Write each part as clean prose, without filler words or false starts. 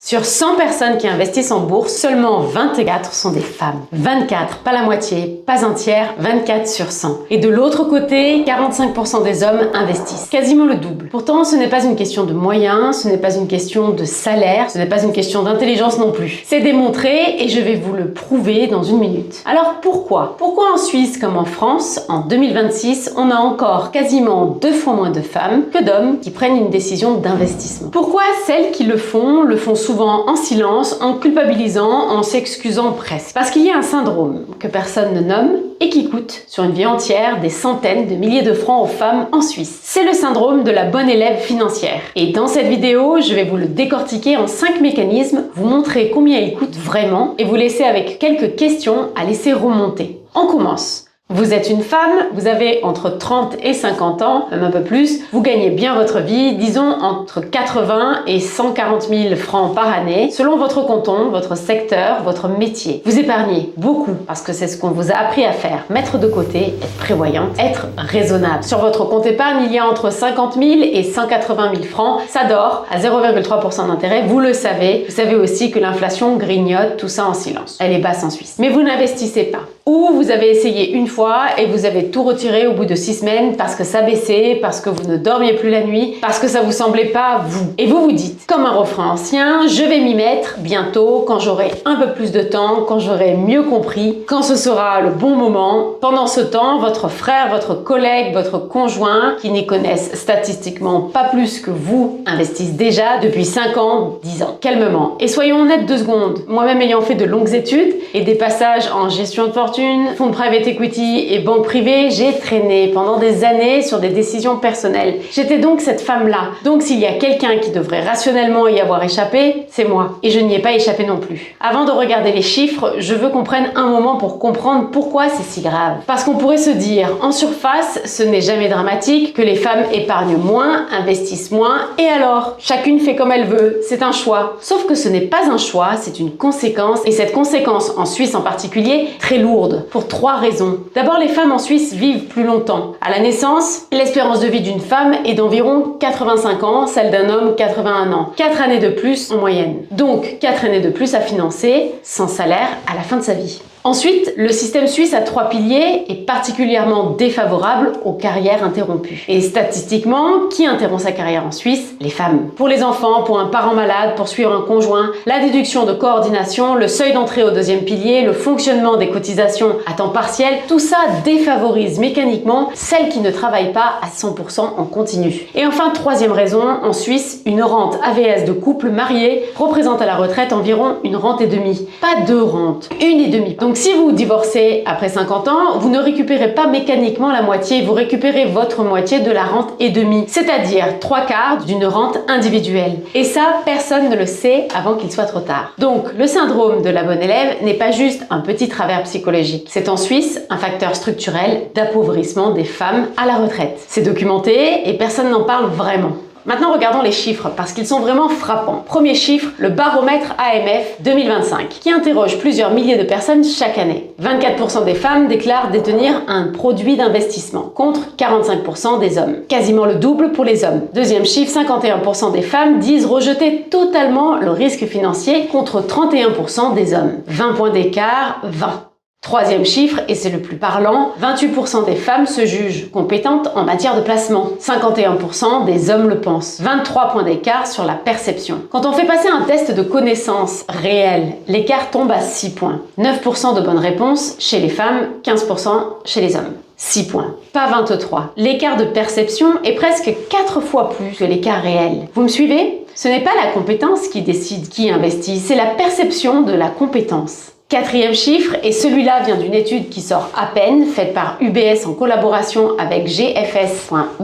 Sur 100 personnes qui investissent en bourse, seulement 24 sont des femmes. 24, pas la moitié, pas un tiers, 24 sur 100. Et de l'autre côté, 45% des hommes investissent, quasiment le double. Pourtant, ce n'est pas une question de moyens, ce n'est pas une question de salaire, ce n'est pas une question d'intelligence non plus. C'est démontré et je vais vous le prouver dans une minute. Alors pourquoi ? Pourquoi en Suisse comme en France, en 2026, on a encore quasiment 2 fois moins de femmes que d'hommes qui prennent une décision d'investissement ? Pourquoi celles qui le font souvent en silence, en culpabilisant, en s'excusant presque? Parce qu'il y a un syndrome que personne ne nomme et qui coûte sur une vie entière des centaines de milliers de francs aux femmes en Suisse. C'est le syndrome de la bonne élève financière. Et dans cette vidéo, je vais vous le décortiquer en 5 mécanismes, vous montrer combien il coûte vraiment et vous laisser avec quelques questions à laisser remonter. On commence. Vous êtes une femme, vous avez entre 30 et 50 ans, même un peu plus, vous gagnez bien votre vie, disons entre 80 et 140 000 francs par année, selon votre canton, votre secteur, votre métier. Vous épargnez beaucoup, parce que c'est ce qu'on vous a appris à faire, mettre de côté, être prévoyante, être raisonnable. Sur votre compte épargne, il y a entre 50 000 et 180 000 francs, ça dort à 0,3% d'intérêt, vous le savez. Vous savez aussi que l'inflation grignote tout ça en silence. Elle est basse en Suisse. Mais vous n'investissez pas. Ou vous avez essayé une fois et vous avez tout retiré au bout de 6 semaines parce que ça baissait, parce que vous ne dormiez plus la nuit, parce que ça vous semblait pas vous. Et vous vous dites, comme un refrain ancien, je vais m'y mettre bientôt quand j'aurai un peu plus de temps, quand j'aurai mieux compris, quand ce sera le bon moment. Pendant ce temps, votre frère, votre collègue, votre conjoint, qui n'y connaissent statistiquement pas plus que vous, investissent déjà depuis 5 ans, 10 ans. Calmement. Et soyons honnêtes 2 secondes. Moi-même ayant fait de longues études et des passages en gestion de fortune, fonds de private equity et banque privée, j'ai traîné pendant des années sur des décisions personnelles. J'étais donc cette femme-là. Donc s'il y a quelqu'un qui devrait rationnellement y avoir échappé, c'est moi. Et je n'y ai pas échappé non plus. Avant de regarder les chiffres, je veux qu'on prenne un moment pour comprendre pourquoi c'est si grave. Parce qu'on pourrait se dire, en surface, ce n'est jamais dramatique, que les femmes épargnent moins, investissent moins, et alors, chacune fait comme elle veut, c'est un choix. Sauf que ce n'est pas un choix, c'est une conséquence, et cette conséquence, en Suisse en particulier, très lourde. Pour 3 raisons. D'abord, les femmes en Suisse vivent plus longtemps. À la naissance, l'espérance de vie d'une femme est d'environ 85 ans, celle d'un homme 81 ans. 4 années de plus en moyenne. Donc 4 années de plus à financer, sans salaire, à la fin de sa vie. Ensuite, le système suisse à 3 piliers est particulièrement défavorable aux carrières interrompues. Et statistiquement, qui interrompt sa carrière en Suisse ? Les femmes. Pour les enfants, pour un parent malade, pour suivre un conjoint, la déduction de coordination, le seuil d'entrée au 2e pilier, le fonctionnement des cotisations à temps partiel, tout ça défavorise mécaniquement celles qui ne travaillent pas à 100% en continu. Et enfin, 3e raison, en Suisse, une rente AVS de couple marié représente à la retraite environ une rente et demie. Pas 2 rentes, 1,5. Donc si vous divorcez après 50 ans, vous ne récupérez pas mécaniquement la moitié, vous récupérez votre moitié de la rente et demie, c'est-à-dire 3/4 d'une rente individuelle. Et ça, personne ne le sait avant qu'il soit trop tard. Donc le syndrome de la bonne élève n'est pas juste un petit travers psychologique. C'est en Suisse un facteur structurel d'appauvrissement des femmes à la retraite. C'est documenté et personne n'en parle vraiment. Maintenant, regardons les chiffres, parce qu'ils sont vraiment frappants. Premier chiffre, le baromètre AMF 2025, qui interroge plusieurs milliers de personnes chaque année. 24% des femmes déclarent détenir un produit d'investissement, contre 45% des hommes. Quasiment le double pour les hommes. Deuxième chiffre, 51% des femmes disent rejeter totalement le risque financier, contre 31% des hommes. 20 points d'écart, 20. Troisième chiffre, et c'est le plus parlant, 28% des femmes se jugent compétentes en matière de placement. 51% des hommes le pensent. 23 points d'écart sur la perception. Quand on fait passer un test de connaissance réel, l'écart tombe à 6 points. 9% de bonnes réponses chez les femmes, 15% chez les hommes. 6 points, pas 23. L'écart de perception est presque 4 fois plus que l'écart réel. Vous me suivez ? Ce n'est pas la compétence qui décide qui investit, c'est la perception de la compétence. 4e chiffre, et celui-là vient d'une étude qui sort à peine, faite par UBS en collaboration avec GFS.BERN,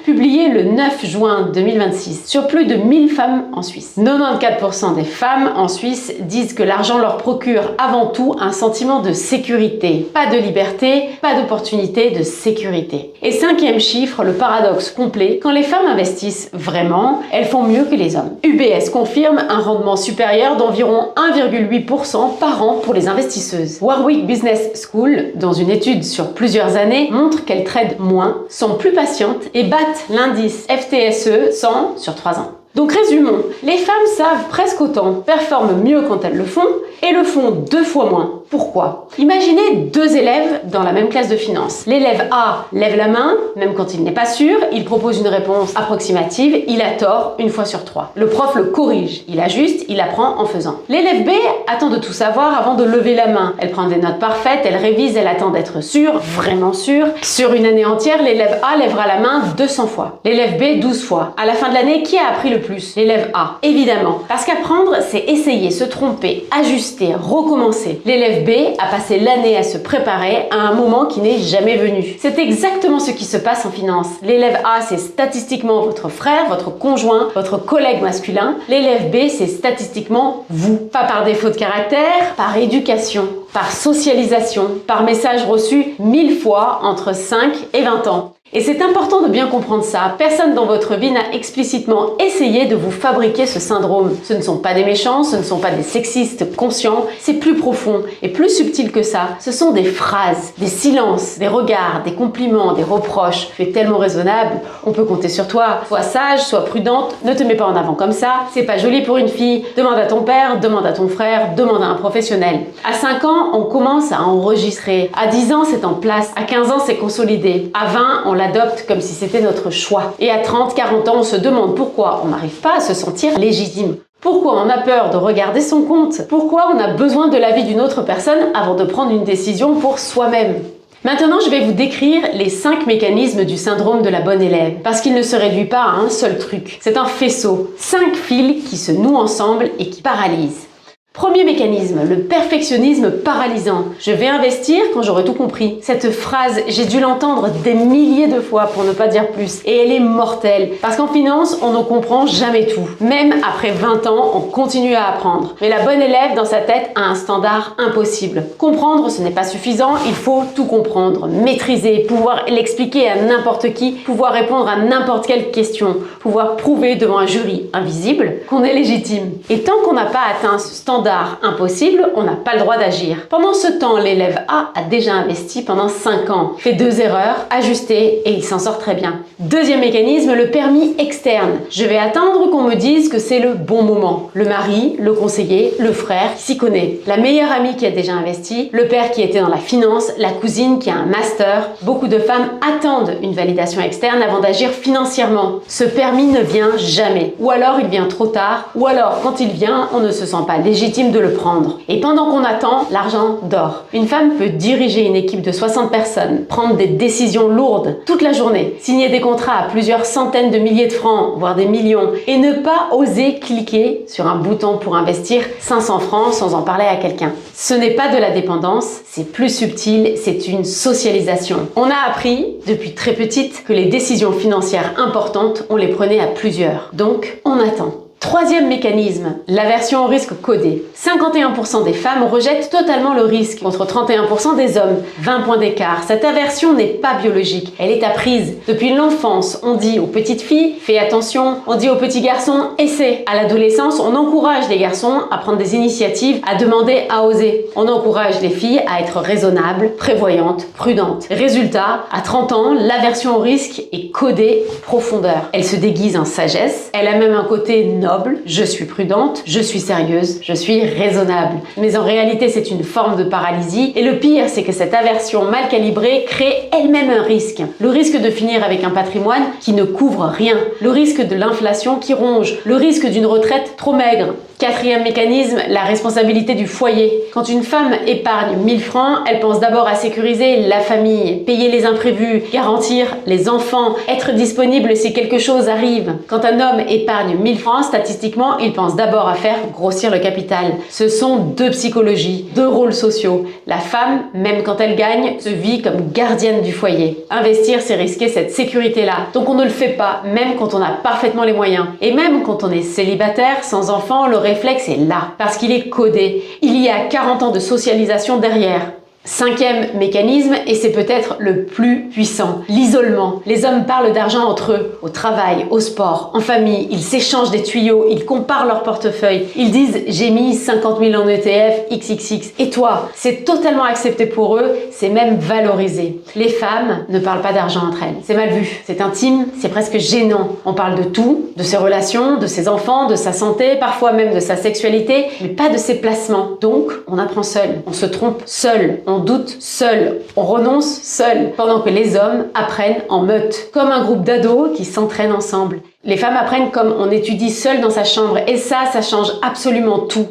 publiée le 9 juin 2026, sur plus de 1000 femmes en Suisse. 94% des femmes en Suisse disent que l'argent leur procure avant tout un sentiment de sécurité. Pas de liberté, pas d'opportunité, de sécurité. Et 5e chiffre, le paradoxe complet, quand les femmes investissent vraiment, elles font mieux que les hommes. UBS confirme un rendement supérieur d'environ 1,8% par an pour les investisseuses. Warwick Business School, dans une étude sur plusieurs années, montre qu'elles tradent moins, sont plus patientes et battent l'indice FTSE 100 sur 3 ans. Donc résumons, les femmes savent presque autant, performent mieux quand elles le font et le font 2 fois moins. Pourquoi? Imaginez 2 élèves dans la même classe de finance. L'élève A lève la main, même quand il n'est pas sûr, il propose une réponse approximative, il a tort 1 fois sur 3. Le prof le corrige, il ajuste, il apprend en faisant. L'élève B attend de tout savoir avant de lever la main. Elle prend des notes parfaites, elle révise, elle attend d'être sûre, vraiment sûre. Sur une année entière, l'élève A lèvera la main 200 fois. L'élève B 12 fois. À la fin de l'année, qui a appris le plus? L'élève A. Évidemment. Parce qu'apprendre, c'est essayer, se tromper, ajuster, recommencer. L'élève B a passé l'année à se préparer à un moment qui n'est jamais venu. C'est exactement ce qui se passe en finance. L'élève A, c'est statistiquement votre frère, votre conjoint, votre collègue masculin. L'élève B, c'est statistiquement vous. Pas par défaut de caractère, par éducation, par socialisation, par message reçu 1000 fois entre 5 et 20 ans. Et c'est important de bien comprendre ça. Personne dans votre vie n'a explicitement essayé de vous fabriquer ce syndrome. Ce ne sont pas des méchants, ce ne sont pas des sexistes conscients, c'est plus profond et plus subtil que ça. Ce sont des phrases, des silences, des regards, des compliments, des reproches. Tu es tellement raisonnable, on peut compter sur toi. Sois sage, sois prudente, ne te mets pas en avant comme ça. C'est pas joli pour une fille. Demande à ton père, demande à ton frère, demande à un professionnel. À 5 ans, on commence à enregistrer. À 10 ans, c'est en place. À 15 ans, c'est consolidé. À 20, on l'adopte comme si c'était notre choix. Et à 30, 40 ans, on se demande pourquoi on n'arrive pas à se sentir légitime. Pourquoi on a peur de regarder son compte? Pourquoi on a besoin de l'avis d'une autre personne avant de prendre une décision pour soi-même? Maintenant, je vais vous décrire les 5 mécanismes du syndrome de la bonne élève, parce qu'il ne se réduit pas à un seul truc. C'est un faisceau, 5 fils qui se nouent ensemble et qui paralysent. Premier mécanisme, le perfectionnisme paralysant. Je vais investir quand j'aurai tout compris. Cette phrase, j'ai dû l'entendre des milliers de fois pour ne pas dire plus. Et elle est mortelle. Parce qu'en finance, on ne comprend jamais tout. Même après 20 ans, on continue à apprendre. Mais la bonne élève, dans sa tête, a un standard impossible. Comprendre, ce n'est pas suffisant. Il faut tout comprendre, maîtriser, pouvoir l'expliquer à n'importe qui, pouvoir répondre à n'importe quelle question, pouvoir prouver devant un jury invisible qu'on est légitime. Et tant qu'on n'a pas atteint ce standard impossible, on n'a pas le droit d'agir. Pendant ce temps, l'élève A a déjà investi pendant 5 ans, fait 2 erreurs, ajusté et il s'en sort très bien. Deuxième mécanisme, le permis externe. Je vais attendre qu'on me dise que c'est le bon moment. Le mari, le conseiller, le frère qui s'y connaît, la meilleure amie qui a déjà investi, le père qui était dans la finance, la cousine qui a un master. Beaucoup de femmes attendent une validation externe avant d'agir financièrement. Ce permis ne vient jamais. Ou alors il vient trop tard, ou alors quand il vient, on ne se sent pas légitime de le prendre. Et pendant qu'on attend, l'argent dort. Une femme peut diriger une équipe de 60 personnes, prendre des décisions lourdes toute la journée, signer des contrats à plusieurs centaines de milliers de francs, voire des millions, et ne pas oser cliquer sur un bouton pour investir 500 francs sans en parler à quelqu'un. Ce n'est pas de la dépendance, c'est plus subtil, c'est une socialisation. On a appris, depuis très petite, que les décisions financières importantes, on les prenait à plusieurs. Donc, on attend. Troisième mécanisme, l'aversion au risque codé. 51% des femmes rejettent totalement le risque, contre 31% des hommes. 20 points d'écart. Cette aversion n'est pas biologique, elle est apprise. Depuis l'enfance, on dit aux petites filles, fais attention. On dit aux petits garçons, essaie. À l'adolescence, on encourage les garçons à prendre des initiatives, à demander, à oser. On encourage les filles à être raisonnables, prévoyantes, prudentes. Résultat, à 30 ans, l'aversion au risque est codée en profondeur. Elle se déguise en sagesse, elle a même un côté noble. Je suis prudente, je suis sérieuse, je suis raisonnable. Mais en réalité, c'est une forme de paralysie. Et le pire, c'est que cette aversion mal calibrée crée elle-même un risque. Le risque de finir avec un patrimoine qui ne couvre rien. Le risque de l'inflation qui ronge. Le risque d'une retraite trop maigre. Quatrième mécanisme, la responsabilité du foyer. Quand une femme épargne 1000 francs, elle pense d'abord à sécuriser la famille, payer les imprévus, garantir les enfants, être disponible si quelque chose arrive. Quand un homme épargne 1000 francs, statistiquement, il pense d'abord à faire grossir le capital. Ce sont 2 psychologies, 2 rôles sociaux. La femme, même quand elle gagne, se vit comme gardienne du foyer. Investir, c'est risquer cette sécurité-là. Donc on ne le fait pas, même quand on a parfaitement les moyens. Et même quand on est célibataire, sans enfant, le réflexe est là, parce qu'il est codé. Il y a 40 ans de socialisation derrière. Cinquième mécanisme, et c'est peut-être le plus puissant, l'isolement. Les hommes parlent d'argent entre eux, au travail, au sport, en famille, ils s'échangent des tuyaux, ils comparent leur portefeuille, ils disent « j'ai mis 50 000 en ETF, XXX ». Et toi, c'est totalement accepté pour eux, c'est même valorisé. Les femmes ne parlent pas d'argent entre elles, c'est mal vu, c'est intime, c'est presque gênant. On parle de tout, de ses relations, de ses enfants, de sa santé, parfois même de sa sexualité, mais pas de ses placements. Donc, on apprend seul, on se trompe seul, on doute seul, on renonce seul, pendant que les hommes apprennent en meute, comme un groupe d'ados qui s'entraînent ensemble. Les femmes apprennent comme on étudie seul dans sa chambre, et ça change absolument tout.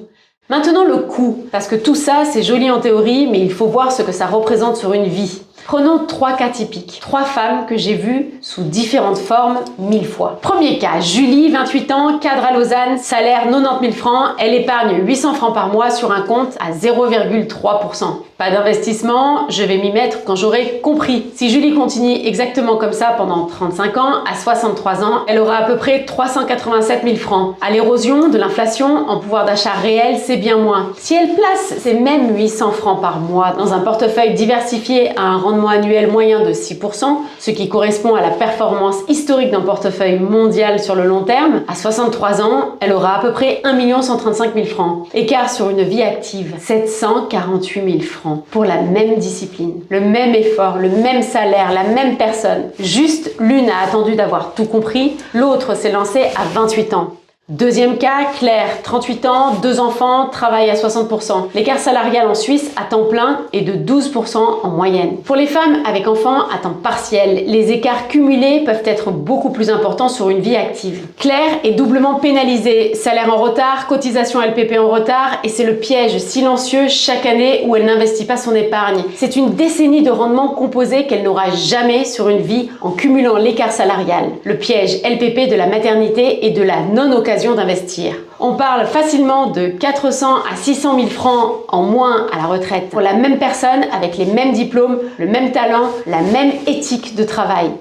Maintenant le coût, parce que tout ça c'est joli en théorie, mais il faut voir ce que ça représente sur une vie. Prenons 3 cas typiques. 3 femmes que j'ai vues sous différentes formes 1000 fois. Premier cas, Julie, 28 ans, cadre à Lausanne, salaire 90 000 francs, elle épargne 800 francs par mois sur un compte à 0,3%. Pas d'investissement, je vais m'y mettre quand j'aurai compris. Si Julie continue exactement comme ça pendant 35 ans, à 63 ans, elle aura à peu près 387 000 francs. À l'érosion de l'inflation, en pouvoir d'achat réel, c'est bien moins. Si elle place ces mêmes 800 francs par mois dans un portefeuille diversifié à un rendement annuel moyen de 6%, ce qui correspond à la performance historique d'un portefeuille mondial sur le long terme, à 63 ans, elle aura à peu près 1 135 000 francs. Écart sur une vie active, 748 000 francs. Pour la même discipline, le même effort, le même salaire, la même personne. Juste l'une a attendu d'avoir tout compris, l'autre s'est lancée à 28 ans. Deuxième cas, Claire, 38 ans, 2 enfants, travaille à 60%. L'écart salarial en Suisse à temps plein est de 12% en moyenne. Pour les femmes avec enfants à temps partiel, les écarts cumulés peuvent être beaucoup plus importants sur une vie active. Claire est doublement pénalisée, salaire en retard, cotisation LPP en retard, et c'est le piège silencieux chaque année où elle n'investit pas son épargne. C'est une décennie de rendement composé qu'elle n'aura jamais sur une vie en cumulant l'écart salarial. Le piège LPP de la maternité et de la non-occasion d'investir. On parle facilement de 400 à 600 000 francs en moins à la retraite pour la même personne avec les mêmes diplômes, le même talent, la même éthique de travail.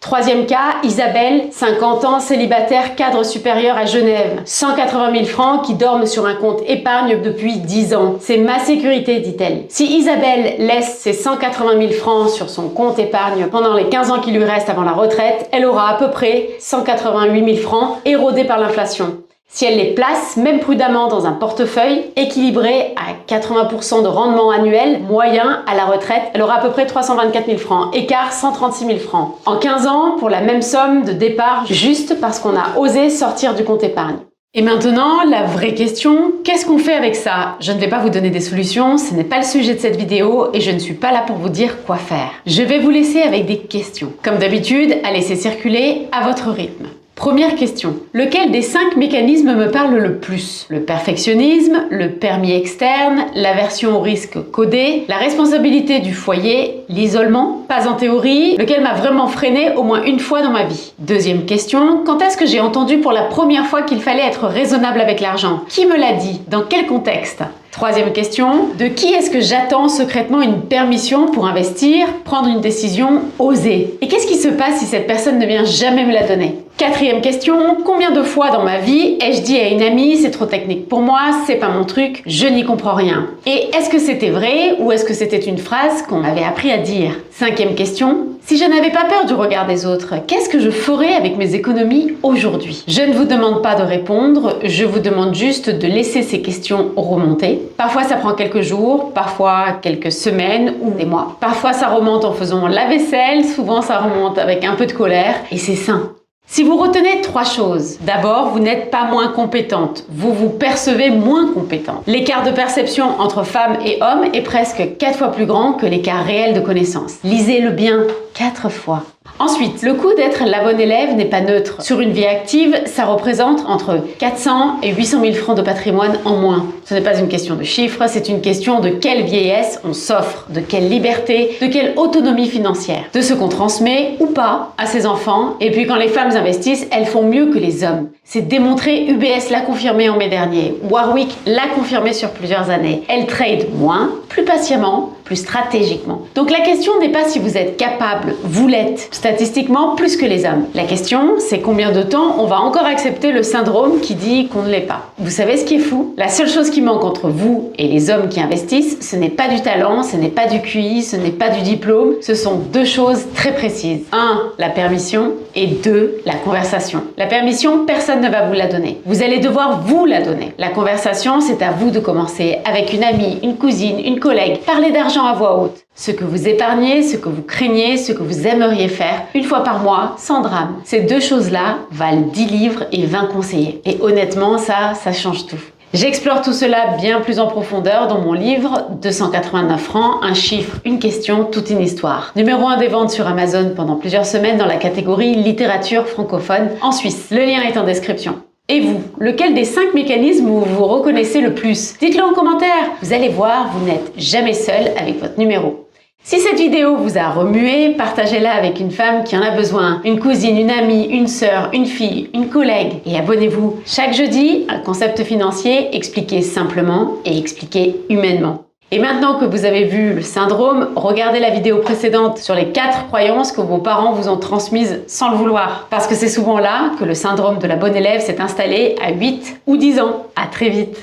Troisième cas, Isabelle, 50 ans, célibataire, cadre supérieur à Genève. 180 000 francs qui dorment sur un compte épargne depuis 10 ans. C'est ma sécurité, dit-elle. Si Isabelle laisse ses 180 000 francs sur son compte épargne pendant les 15 ans qui lui restent avant la retraite, elle aura à peu près 188 000 francs érodés par l'inflation. Si elle les place, même prudemment, dans un portefeuille équilibré à 80% de rendement annuel moyen à la retraite, elle aura à peu près 324 000 francs, écart 136 000 francs. En 15 ans, pour la même somme de départ, juste parce qu'on a osé sortir du compte épargne. Et maintenant, la vraie question, qu'est-ce qu'on fait avec ça? Je ne vais pas vous donner des solutions, ce n'est pas le sujet de cette vidéo et je ne suis pas là pour vous dire quoi faire. Je vais vous laisser avec des questions. Comme d'habitude, à laisser circuler à votre rythme. Première question. Lequel des 5 mécanismes me parle le plus? Le perfectionnisme, le permis externe, l'aversion au risque codé, la responsabilité du foyer, l'isolement? Pas en théorie, lequel m'a vraiment freiné au moins une fois dans ma vie? Deuxième question. Quand est-ce que j'ai entendu pour la première fois qu'il fallait être raisonnable avec l'argent? Qui me l'a dit? Dans quel contexte? Troisième question, de qui est-ce que j'attends secrètement une permission pour investir, prendre une décision, oser? Et qu'est-ce qui se passe si cette personne ne vient jamais me la donner? Quatrième question, combien de fois dans ma vie ai-je dit à une amie, c'est trop technique pour moi, c'est pas mon truc, je n'y comprends rien? Et est-ce que c'était vrai ou est-ce que c'était une phrase qu'on m'avait appris à dire? Cinquième question, si je n'avais pas peur du regard des autres, qu'est-ce que je ferais avec mes économies aujourd'hui? Je ne vous demande pas de répondre, je vous demande juste de laisser ces questions remonter. Parfois ça prend quelques jours, parfois quelques semaines ou des mois. Parfois ça remonte en faisant la vaisselle, souvent ça remonte avec un peu de colère et c'est sain. Si vous retenez 3 choses, d'abord, vous n'êtes pas moins compétente, vous vous percevez moins compétente. L'écart de perception entre femmes et hommes est presque 4 fois plus grand que l'écart réel de connaissances. Lisez-le bien 4 fois. Ensuite, le coût d'être la bonne élève n'est pas neutre. Sur une vie active, ça représente entre 400 et 800 000 francs de patrimoine en moins. Ce n'est pas une question de chiffres, c'est une question de quelle vieillesse on s'offre, de quelle liberté, de quelle autonomie financière, de ce qu'on transmet ou pas à ses enfants. Et puis quand les femmes investissent, elles font mieux que les hommes. C'est démontré, UBS l'a confirmé en mai dernier, Warwick l'a confirmé sur plusieurs années. Elles tradent moins, plus patiemment, plus stratégiquement. Donc la question n'est pas si vous êtes capable, vous l'êtes, statistiquement plus que les hommes. La question, c'est combien de temps on va encore accepter le syndrome qui dit qu'on ne l'est pas. Vous savez ce qui est fou? La seule chose qui manque entre vous et les hommes qui investissent, ce n'est pas du talent, ce n'est pas du QI, ce n'est pas du diplôme, ce sont deux choses très précises. 1. La permission et 2. La conversation. La permission, personne ne va vous la donner. Vous allez devoir vous la donner. La conversation, c'est à vous de commencer avec une amie, une cousine, une collègue. Parlez d'argent à voix haute. Ce que vous épargnez, ce que vous craignez, ce que vous aimeriez faire, une fois par mois, sans drame. Ces deux choses-là valent 10 livres et 20 conseillers. Et honnêtement, ça change tout. J'explore tout cela bien plus en profondeur dans mon livre 289 francs, un chiffre, une question, toute une histoire. Numéro 1 des ventes sur Amazon pendant plusieurs semaines dans la catégorie littérature francophone en Suisse. Le lien est en description. Et vous, lequel des 5 mécanismes vous vous reconnaissez le plus? Dites-le en commentaire. Vous allez voir, vous n'êtes jamais seul avec votre numéro. Si cette vidéo vous a remué, partagez-la avec une femme qui en a besoin, une cousine, une amie, une sœur, une fille, une collègue. Et abonnez-vous. Chaque jeudi, un concept financier expliqué simplement et expliqué humainement. Et maintenant que vous avez vu le syndrome, regardez la vidéo précédente sur les 4 croyances que vos parents vous ont transmises sans le vouloir. Parce que c'est souvent là que le syndrome de la bonne élève s'est installé à 8 ou 10 ans. À très vite.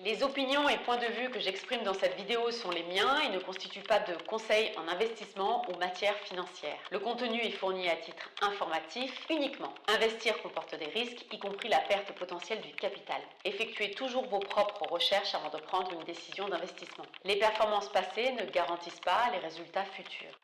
Les opinions et points de vue que j'exprime dans cette vidéo sont les miens et ne constituent pas de conseils en investissement ou matière financière. Le contenu est fourni à titre informatif uniquement. Investir comporte des risques, y compris la perte potentielle du capital. Effectuez toujours vos propres recherches avant de prendre une décision d'investissement. Les performances passées ne garantissent pas les résultats futurs.